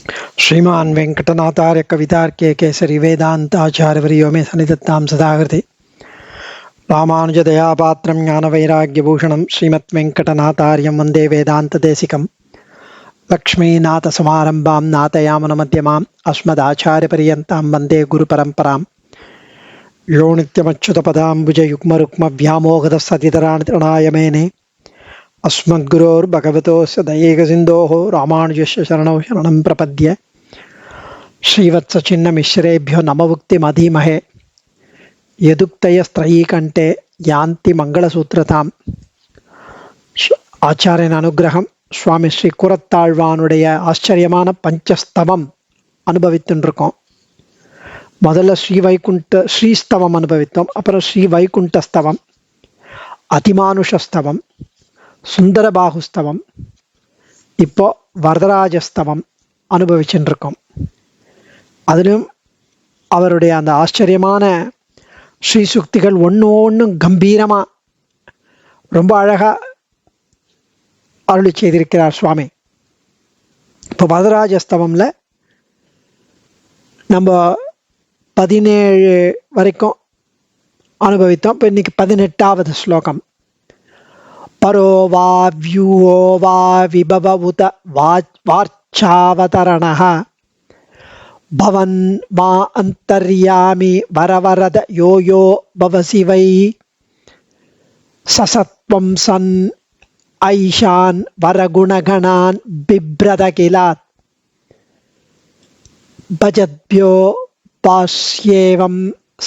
श्रीमान् वेंकटनाथार्य कवितार्क्य केसरी वेदांताचार्यवर्यो मे सन्निधत्तां सदाकृते रामानुजदयापात्रं ज्ञानवैराग्यभूषणं श्रीमद्वेंकटनाथार्यं वन्दे वेदान्तदेशिकं लक्ष्मीनाथसमारम्भां नाथयामुनमध्यमाम् अस्मदाचार्यपर्यन्तां वन्दे गुरुपरम्परां यो नित्यमच्युतपदाम्बुजयुग्मरुक्मव्यामोहदस्सतितराणि तृणाय मेने अस्मद्गुरोर्भगवतोऽस्य दयैकसिन्धोः रामानुजस्य शरणौ शरणं प्रपद्ये श्रीवत्सचिन्नमिश्रेभ्यो नममुक्तिमधीमहे यदुक्तयस्त्रयीकण्ठे यान्ति मङ्गलसूत्रताम्. ஆச்சாரியன் அனுகிரகம் சுவாமி ஸ்ரீ கூரத்தாழ்வானுடைய ஆச்சரியமான பஞ்சஸ்தவம் அனுபவித்துட்டு இருக்கோம். முதல்ல ஸ்ரீஸ்தவம் அனுபவித்தோம், அப்புறம் ஸ்ரீ வைகுண்டஸ்தவம், அதிமானுஷஸ்தவம், சுந்தரபாகுஸ்தவம், இப்போ வரதராஜஸ்தவம் அனுபவிச்சுட்டு இருக்கோம். அதிலும் அவருடைய அந்த ஆச்சரியமான ஸ்ரீ சுக்திகள் ஒன்று கம்பீரமா ரொம்ப அழகா அருளி செய்திருக்கிறார் சுவாமி. இப்போ வரதராஜஸ்தவம்ல நம்ம 17 வரைக்கும் அனுபவித்தோம். இப்போ இன்னைக்கு 18வது ஸ்லோகம். பரோ வா வியூஹோ வா விபவ உத வார்ச்சாவதரணः பவன் மா அந்தர்யாமி வரவரத யோயோ பவசி வை சசத்வம் சன் ஐஷான் வரகுணகணான் பிப்ரத கிலாத் பஜத்யோ பாஸ்யேவம்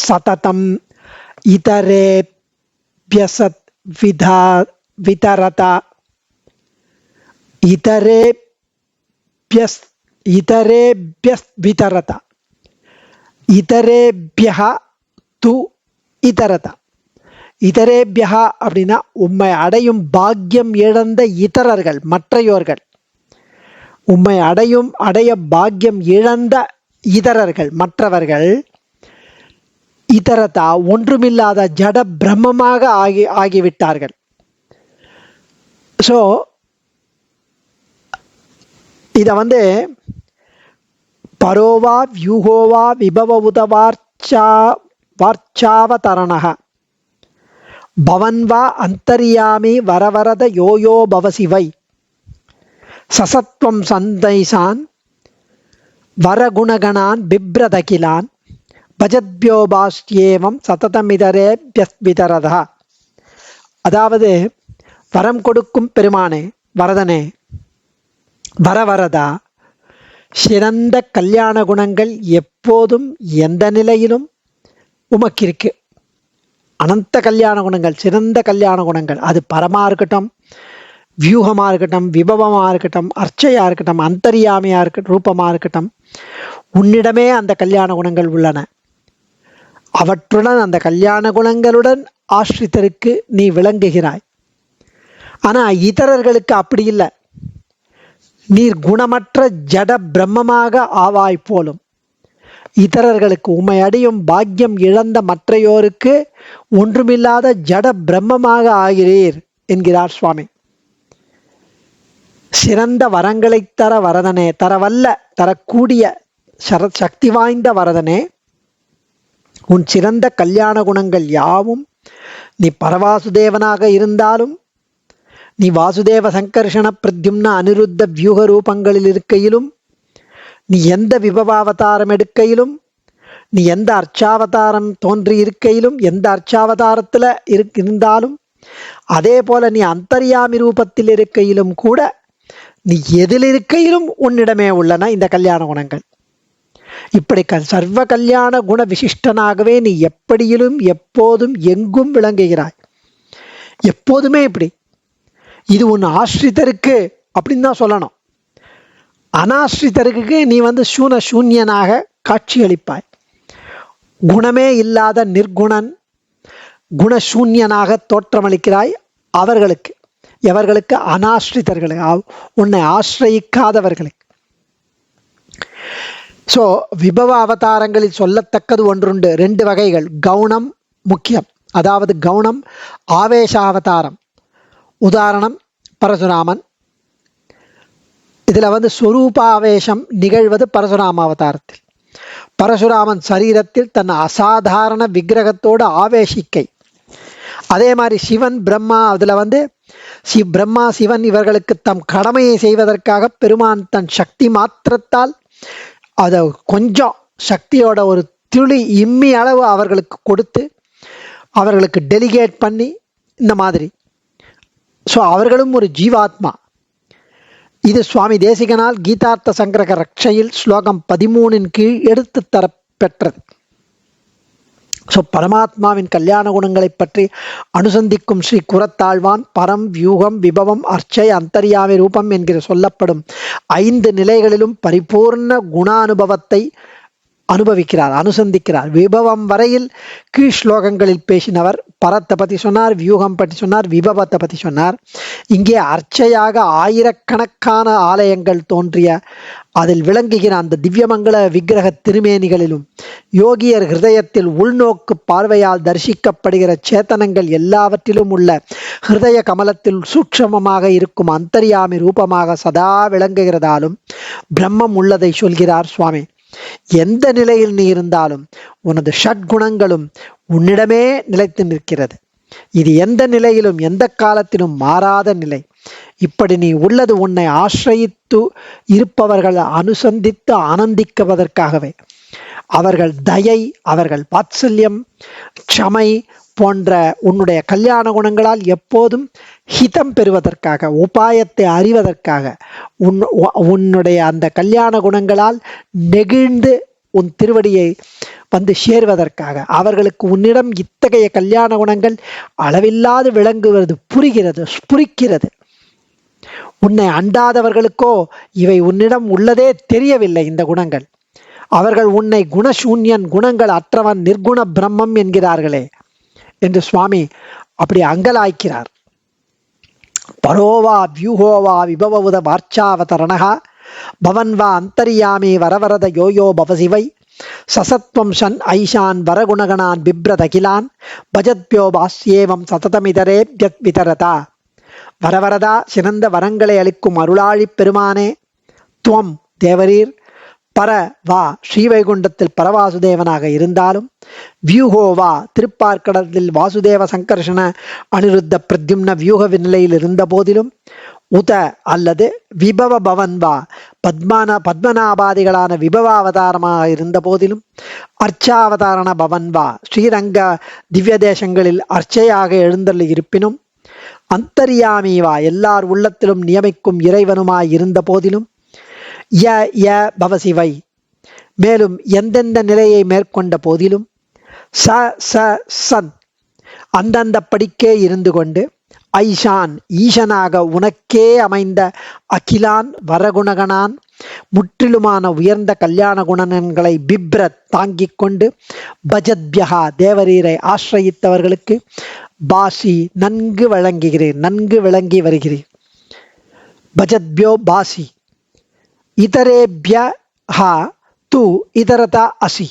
சததம் இதரேப்யசத் விதரத விதரத இதரேபியஹ து இதரத. இதரேபியஹ அப்படின்னா உம்மை அடையும் பாக்கியம் இழந்த இதரர்கள், மற்றையோர்கள். உம்மை அடைய பாக்கியம் இழந்த இதரர்கள், மற்றவர்கள். இதரதா ஒன்றுமில்லாத ஜட பிரம்மமாக ஆகிவிட்டார்கள். ஸோ இதை பரோவா வியூஹோவா விபவ உத வார்ச்சாவதரணः பவன்வா அந்தர்யாமி வரவரத யோயோ பவசி வை சசத்வம் சந்தைசான் வரகுணகணான் பிப்ரதகிலான் பஜத்யோபாஸ்யேவம் சததமிதரேப்யஸ்விதரதா. அதாவது வரம் கொடுக்கும் பெருமானே, வரதனே, வரவரதா, சிறந்த கல்யாண குணங்கள் எப்போதும் எந்த நிலையிலும் உமக்கிருக்கு. அனந்த கல்யாண குணங்கள், சிறந்த கல்யாண குணங்கள், அது பரமா இருக்கட்டும், வியூகமா இருக்கட்டும், விபவமா இருக்கட்டும், அர்ச்சையா இருக்கட்டும், அந்தர்யாமியா இருக்கட்டும், ரூபமா இருக்கட்டும், உன்னிடமே அந்த கல்யாண குணங்கள் உள்ளன. அவற்றுடன் அந்த கல்யாண குணங்களுடன் ஆஸ்ரிதருக்கு நீ விளங்குகிறாய். ஆனா இதரர்களுக்கு அப்படி இல்லை. நீர் குணமற்ற ஜட பிரம்மமாக ஆவாய் போலும். இதரர்களுக்கு உம்மை அடையும் பாக்கியம் இழந்த மற்றையோருக்கு ஒன்றுமில்லாத ஜட பிரம்மமாக ஆகிறீர் என்கிறார் சுவாமி. சிறந்த வரங்களை தர வரதனே, தரவல்ல தரக்கூடிய சக்தி வாய்ந்த வரதனே, உன் சிறந்த கல்யாண குணங்கள் யாவும் நீ பரவாசுதேவனாக இருந்தாலும், நீ வாசுதேவ சங்கர்ஷண பிரத்யும்ன அனிருத்த வியூக ரூபங்களில் இருக்கையிலும், நீ எந்த விபவாவதாரம் எடுக்கையிலும், நீ எந்த அர்ச்சாவதாரம் தோன்றி இருக்கையிலும், எந்த அர்ச்சாவதாரத்துல இருந்தாலும், அதே போல நீ அந்தர்யாமி ரூபத்தில் இருக்கையிலும் கூட, நீ எதில் இருக்கையிலும் உன்னிடமே உள்ளன இந்த கல்யாண குணங்கள். இப்படி சர்வ கல்யாண குண விசிஷ்டனாகவே நீ எப்படியிலும் எப்போதும் எங்கும் விளங்குகிறாய். எப்போதுமே இப்படி. இது உன் ஆஸ்ரிதருக்கு அப்படின்னு தான் சொல்லணும். அனாஸ்ரிதருக்கு நீ சூன்யனாக காட்சியளிப்பாய். குணமே இல்லாத நிர்குணன், குணசூன்யனாக தோற்றமளிக்கிறாய் அவர்களுக்கு. எவர்களுக்கு? அனாஸ்ரிதர்களுக்கு, உன்னை ஆசிரயிக்காதவர்களுக்கு. ஸோ விபவ அவதாரங்களில் சொல்லத்தக்கது ஒன்றுண்டு. 2 வகைகள். கவுனம் முக்கியம். அதாவது கவுனம் ஆவேச அவதாரம். உதாரணம் பரசுராமன், இதுல ஸ்வரூபாவேசம் நிகழ்வது பரசுராம அவதாரத்தில். பரசுராமன் சரீரத்தில் தன் அசாதாரண விக்கிரகத்தோடு ஆவேசிக்கை. அதே மாதிரி சிவன் பிரம்மா, அதுல பிரம்மா சிவன் இவர்களுக்கு தம் கடமையை செய்வதற்காக பெருமான் தன் சக்தி மாத்திரத்தால் அதை கொஞ்சம் சக்தியோட ஒரு துளி இம்மி அளவு அவர்களுக்கு கொடுத்து அவர்களுக்கு டெலிகேட் பண்ணி இந்த மாதிரி. ஸோ அவர்களும் ஒரு ஜீவாத்மா. இது சுவாமி தேசிகனால் கீதார்த்த சங்கிரக ரட்சையில் ஸ்லோகம் 13 கீழ் எடுத்து தரப்பெற்றது. ஸோ பரமாத்மாவின் கல்யாண குணங்களை பற்றி அனுசந்திக்கும் ஸ்ரீ குரத்தாழ்வான் பரம், வியூகம், விபவம், அர்ச்சை, அந்தர்யாமி ரூபம் என்கிற சொல்லப்படும் 5 நிலைகளிலும் பரிபூர்ண குணானுபவத்தை அனுபவிக்கிறார், அனுசந்திக்கிறார். விபவம் வரையில் கீழ் ஸ்லோகங்களில் பேசினவர். பரத்தை பற்றி சொன்னார், வியூகம் பற்றி சொன்னார், விபவத்தை பற்றி சொன்னார். இங்கே அர்ச்சையாக ஆயிரக்கணக்கான ஆலயங்கள் தோன்றிய அதில் விளங்குகிற அந்த திவ்யமங்கள விக்கிரக திருமேனிகளிலும் யோகியர் ஹிருதயத்தில் உள்நோக்கு பார்வையால் தரிசிக்கப்படுகிற சேத்தனங்கள் எல்லாவற்றிலும் உள்ள ஹிருதய கமலத்தில் சூட்சமமாக இருக்கும் அந்தர்யாமி ரூபமாக சதா விளங்குகிறதாலும் பிரம்மம் உள்ளதை சொல்கிறார் சுவாமி. எந்த நிலையில் நீ இருந்தாலும் உனது ஷட்குணங்களும் உன்னிடமே நிலைத்து நிற்கிறது. இது எந்த நிலையிலும் எந்த காலத்திலும் மாறாத நிலை. இப்படி நீ உள்ளது உன்னை ஆசிரயித்து இருப்பவர்கள் அனுசந்தித்து ஆனந்திக்குவதற்காகவே. அவர்கள் தயை, அவர்கள் வாத்சல்யம், க்ஷமை போன்ற உன்னுடைய கல்யாண குணங்களால் எப்போதும் ஹிதம் பெறுவதற்காக, உபாயத்தை அறிவதற்காக, உன்னுடைய அந்த கல்யாண குணங்களால் நெகிழ்ந்து உன் திருவடியை சேர்வதற்காக அவர்களுக்கு உன்னிடம் இத்தகைய கல்யாண குணங்கள் அளவில்லாது விளங்குவது புரிகிறது, ஸ்புரிக்கிறது. உன்னை அண்டாதவர்களுக்கோ இவை உன்னிடம் உள்ளதே தெரியவில்லை. இந்த குணங்கள் அவர்கள் உன்னை குணசூன்யன், குணங்கள் அற்றவன், நிர்குண பிரம்மம் என்கிறார்களே என்று சுவாமி அப்படி அங்கலாய்க்கிறார். பரோவா வியூஹோவா விபவவுத வார்ச்சாவதரணா பவன்வா அந்தர்யாமி வரவரத யோயோ பவசிவை சசத்வம் சன் ஐஷான் வரகுணகணான் பிப்ரதகிலான் பஜத்யோ பாஸ்யேவம் சததமிதரே விதரதா. வரவரதா, சிறந்த வரங்களை அளிக்கும் அருளாழி பெருமானே, துவம் தேவரீர், பர வா ஸ்ரீவைகுண்டத்தில் பரவாசுதேவனாக இருந்தாலும், வியூஹோவா திருப்பார்க்கடத்தில் வாசுதேவ சங்கர்ஷண அனிருத்த பிரத்யும்ன வியூக நிலையில் இருந்த போதிலும், உத அல்லது விபவ பவன்வா பத்மநாபாதிகளான விபவாவதாரமாக இருந்த போதிலும், அர்ச்சாவதாரண பவன்வா ஸ்ரீரங்க திவ்ய தேசங்களில் அர்ச்சையாக எழுந்தள்ளி இருப்பினும், அந்தர்யாமிவா எல்லார் உள்ளத்திலும் நியமிக்கும் இறைவனுமாய் இருந்த போதிலும், ய ய பவசிவை மேலும் எந்தெந்த நிலையை மேற்கொண்ட போதிலும், ச ச சன் அந்தந்த படிக்கே இருந்து கொண்டு, ஐஷான் ஈசனாக உனக்கே அமைந்த அகிலான் வரகுணகனான் முற்றிலுமான உயர்ந்த கல்யாண குணங்களை பிப்ரத் தாங்கிக் கொண்டு, பஜத்யகா தேவரீரை ஆசிரயித்தவர்களுக்கு பாசி நன்கு வழங்குகிறேன், நன்கு விளங்கி வருகிறேன். பஜத்யோ பாசி இதரேபியா து இதரதா அசி.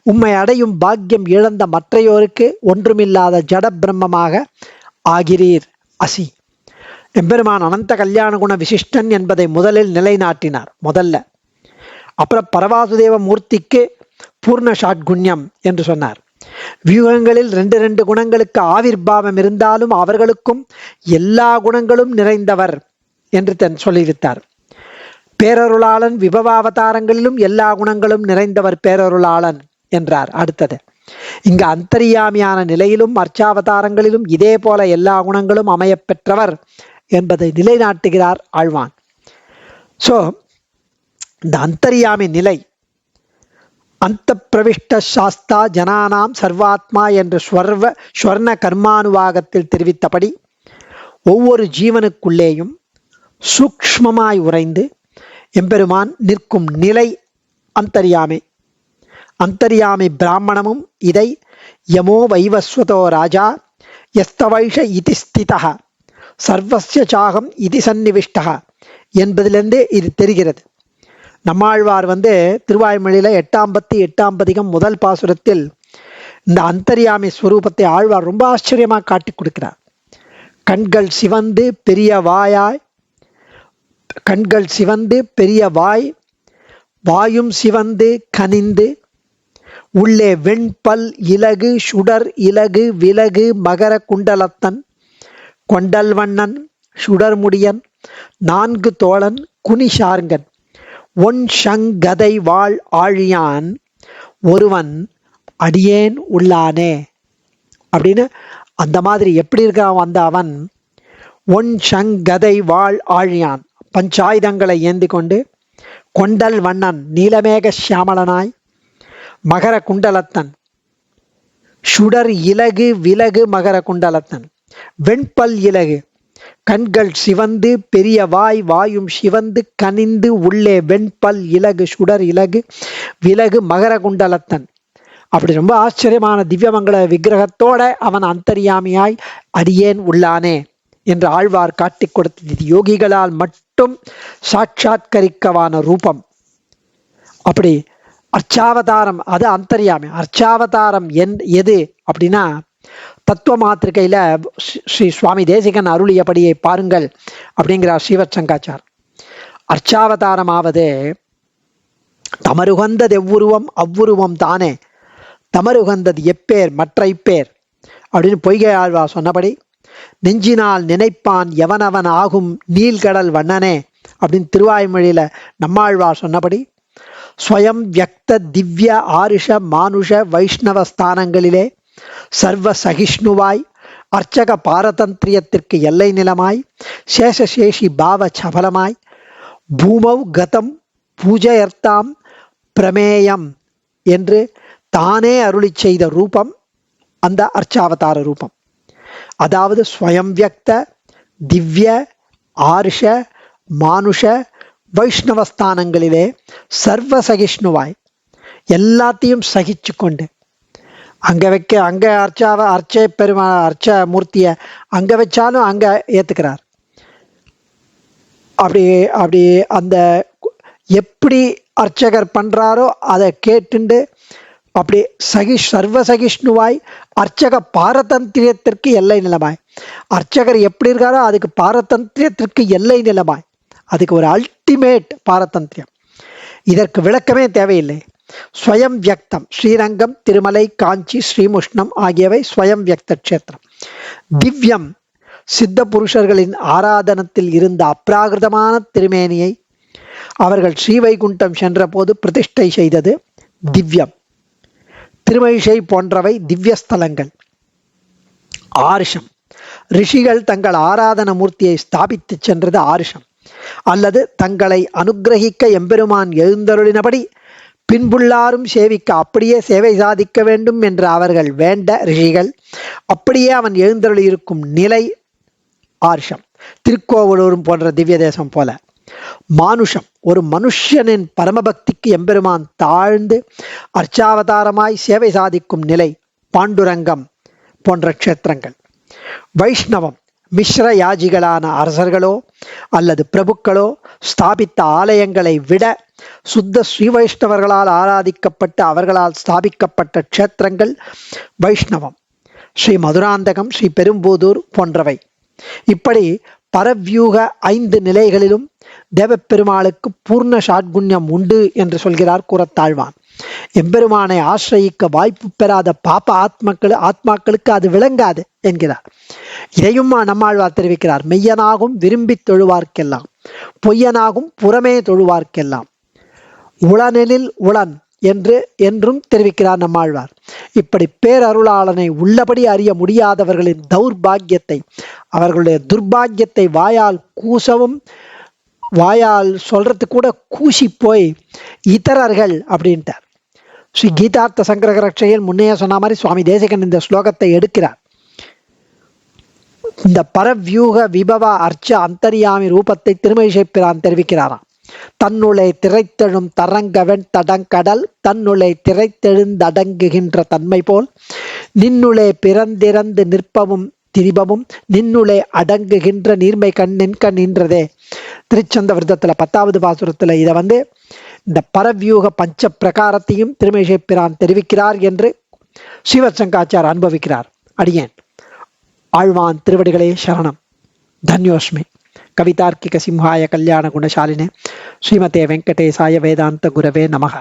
உம்மை அடையும் பாக்கியம் இழந்த மற்றையோருக்கு ஒன்றுமில்லாத ஜட பிரம்மமாக ஆகிறீர் அசி. எம்பெருமான் அனந்த கல்யாண குண விசிஷ்டன் என்பதை முதலில் நிலைநாட்டினார். அப்புறம் பரவாசுதேவ மூர்த்திக்கு பூர்ண ஷாட்குண்யம் என்று சொன்னார். வியூகங்களில் 2 குணங்களுக்கு ஆவிர்பாவம் இருந்தாலும் அவர்களுக்கும் எல்லா குணங்களும் நிறைந்தவர் என்று சொல்லிவிட்டார். பேரருளாளன் விபவாவதாரங்களிலும் எல்லா குணங்களும் நிறைந்தவர் பேரருளாளன் என்றார். அடுத்தது இங்கு அந்தர்யாமியான நிலையிலும் அர்ச்சாவதாரங்களிலும் இதே போல எல்லா குணங்களும் அமைய பெற்றவர் என்பதை நிலைநாட்டுகிறார் ஆழ்வான். ஸோ இந்த அந்தர்யாமி நிலை, அந்த பிரவிஷ்ட சாஸ்தா ஜனானாம் சர்வாத்மா என்று ஸ்வர்ண கர்மானுவாகத்தில் தெரிவித்தபடி ஒவ்வொரு ஜீவனுக்குள்ளேயும் சூக்ஷ்மமாய் உறைந்து எம்பெருமான் நிற்கும் நிலை அந்தர்யாமி. அந்தர்யாமி பிராமணமும் இதை யமோ வைவஸ்வதோ ராஜா யஸ்தவைஷ இதி ஸ்திதः சர்வஸ்ய சாகம் இதி சந்நிவிஷ்டः என்பதிலிருந்து இது தெரிகிறது. நம்மாழ்வார் திருவாய்மொழியில 8ஆம் பத்தி 8ஆம் பதிகம் முதல் பாசுரத்தில் இந்த அந்தர்யாமி ஸ்வரூபத்தை ஆழ்வார் ரொம்ப ஆச்சரியமாக காட்டி கொடுக்கிறார். கண்கள் சிவந்து பெரிய வாயாய் கண்கள் சிவந்து பெரிய வாய், வாயும் சிவந்து கனிந்து, உள்ளே வெண்பல் இலகு சுடர் இலகு விலகு மகர குண்டலத்தன், கொண்டல் வண்ணன் சுடர்முடியன், 4 தோழன் குனிஷார்ங்கன், ஒன் சங்கதை வாழ் ஆழியான், ஒருவன் அடியேன் உள்ளானே அப்படின்னு அந்த மாதிரி எப்படி இருக்கான் அந்த அவன்? ஒன் சங்கதை வாழ் ஆழியான், பஞ்சாயுதங்களை ஏந்தி கொண்டு, கொண்டல் வண்ணன் நீலமேக சியாமலனாய், மகர குண்டலத்தன் சுடர் இலகு விலகு மகர குண்டலத்தன், வெண்பல் இலகு, கண்கள் சிவந்து பெரிய வாய், வாயும் சிவந்து கனிந்து, உள்ளே வெண்பல் இலகு சுடர் இலகு விலகு மகர குண்டலத்தன். அப்படி ரொம்ப ஆச்சரியமான திவ்யமங்கள விக்கிரகத்தோட அவன் அந்தர்யாமியாய் அடியேன் உள்ளானே என்று ஆழ்வார் காட்டிக் கொடுத்தது யோகிகளால் மட்டும் சாட்சாத்கரிக்கவான ரூபம். அப்படி அர்ச்சாவதாரம், அது அந்தர்யாமி. அர்ச்சாவதாரம் எது அப்படின்னா, தத்துவ மாத்திரிகையில ஸ்ரீ சுவாமி தேசிகன் அருளியபடியை பாருங்கள் அப்படிங்கிறார் ஸ்ரீவத் சங்காச்சார். அர்ச்சாவதாரமாவது தமருகந்தது எவ்வுருவம் அவ்வுருவம் தானே, தமருகந்தது எப்பேர் மற்ற இப்பேர் அப்படின்னு பொய்கை ஆழ்வார் சொன்னபடி, நெஞ்சினால் நினைப்பான் எவனவன் ஆகும் நீல்கடல் வண்ணனே அப்படின்னு திருவாய்மொழியில நம்மாழ்வார் சொன்னபடி, ஸ்வயம் வியக்த திவ்ய ஆருஷ மானுஷ வைஷ்ணவ ஸ்தானங்களிலே சர்வ சகிஷ்ணுவாய், அர்ச்சக பாரதந்திரியத்திற்கு எல்லை நிலமாய், சேஷசேஷி பாவ சபலமாய், பூமௌ கதம் பூஜையர்த்தாம் பிரமேயம் என்று தானே அருளி செய்த ரூபம் அந்த அர்ச்சாவதார ரூபம். அதாவது ஸ்வயம் வியக்த திவ்ய ஆருஷ மானுஷ வைஷ்ணவஸ்தானங்களிலே சர்வ சகிஷ்ணுவாய், எல்லாத்தையும் சகிச்சு கொண்டு, அங்க அர்ச்சை பெருமா அர்ச்ச மூர்த்திய அங்க வச்சாலும் அங்க ஏத்துக்கிறார். அப்படி அந்த எப்படி அர்ச்சகர் பண்றாரோ அதை கேட்டுண்டு அப்படி சர்வ சகிஷ்ணுவாய், அர்ச்சக பாரதந்திரியத்திற்கு எல்லை நிலமாய், அர்ச்சகர் எப்படி இருக்காரோ அதுக்கு பாரதந்திரியத்திற்கு எல்லை நிலமாய், அதுக்கு ஒரு அல்டிமேட் பாரதந்திரியம். இதற்கு விளக்கமே தேவையில்லை. ஸ்வயம் வியக்தம், ஸ்ரீரங்கம் திருமலை காஞ்சி ஸ்ரீமுஷ்ணம் ஆகியவை ஸ்வயம் வியக்த கஷேத்திரம். திவ்யம், சித்த புருஷர்களின் ஆராதனத்தில் இருந்த அப்ராகிருதமான திருமேனியை அவர்கள் ஸ்ரீவைகுண்டம் சென்ற போது பிரதிஷ்டை செய்தது திவ்யம். திருமழிசை போன்றவை திவ்யஸ்தலங்கள். ஆருஷம், ரிஷிகள் தங்கள் ஆராதன மூர்த்தியை ஸ்தாபித்து சென்றது ஆருஷம். அல்லது தங்களை அனுகிரகிக்க எம்பெருமான் எழுந்தருளினபடி பின்புள்ளாரும் சேவிக்க அப்படியே சேவை சாதிக்க வேண்டும் என்று அவர்கள் வேண்ட ரிஷிகள் அப்படியே அவன் எழுந்தருளி இருக்கும் நிலை ஆருஷம். திருக்கோவலூரும் போன்ற திவ்ய தேசம் போல. மானுஷம், ஒரு மனுஷனின் பரமபக்திக்கு எம்பெருமான் தாழ்ந்து அர்ச்சாவதாரமாய் சேவை சாதிக்கும் நிலை பாண்டுரங்கம் போன்ற க்ஷேத்திரங்கள். வைஷ்ணவம், மிஸ்ர யாஜிகளான அரசர்களோ அல்லது பிரபுக்களோ ஸ்தாபித்த ஆலயங்களை விட சுத்த ஸ்ரீ வைஷ்ணவர்களால் ஆராதிக்கப்பட்ட அவர்களால் ஸ்தாபிக்கப்பட்ட க்ஷேத்திரங்கள் வைஷ்ணவம். ஸ்ரீ மதுராந்தகம், ஸ்ரீ பெரும்பூதூர் போன்றவை. இப்படி பரவியூக 5 நிலைகளிலும் தேவப்பெருமாளுக்கு பூர்ண ஷாட்குண்யம் உண்டு என்று சொல்கிறார் கூறத்தாழ்வான். எம்பெருமானை ஆசிரயிக்க வாய்ப்பு பெறாத பாப்ப ஆத்மாக்களுக்கு அது விளங்காது என்கிறார். இதையும் நம்மாழ்வார் தெரிவிக்கிறார். மெய்யனாகும் விரும்பி தொழுவார்க்கெல்லாம், பொய்யனாகும் புறமே தொழுவார்க்கெல்லாம், உளனெனில் உளன் என்றும் தெரிவிக்கிறார் நம்மாழ்வார். இப்படி பேரருளாளனை உள்ளபடி அறிய முடியாதவர்களின் தௌர்பாகியத்தை, அவர்களுடைய துர்பாகியத்தை வாயால் சொல்றது கூட கூசி போய் இதரர்கள் அப்படின்ட்டார். ஸ்ரீ கீதார்த்த சங்கிரக ரட்சையில் முன்னையே சொன்ன மாதிரி சுவாமி தேசிகன் இந்த ஸ்லோகத்தை எடுக்கிறார். இந்த பரவியூக விபவ அர்ச்ச அந்தரியாமி ரூபத்தை திருமழிசை பிரான் தெரிவிக்கிறாராம். தன்னுளை திரைத்தெழும் தரங்கவன் தடங்கடல் தன்னுளை திரைத்தெழுந்தடங்குகின்ற தன்மை போல் நின்னுளே பிறந்திறந்து நிற்பமும் திரிபமும் நின்னுளே அடங்குகின்ற நீர்மை கண்ணின்க நின்றதே. திருச்சந்த விருத்தத்துல 10வது பாசுரத்துல இதை இந்த பரவியூக பஞ்ச பிரகாரத்தையும் திருமழிசை பிரான் தெரிவிக்கிறார் என்று ஸ்ரீவத் சங்காச்சார் அனுபவிக்கிறார். அடியேன் ஆழ்வான் திருவடிகளே சரணம். தன்யோஸ்மி. கவிதார்க்கிக சிம்ஹாய கல்யாண குணசாலினே ஸ்ரீமதே வெங்கடேசாய வேதாந்த குரவே நமக.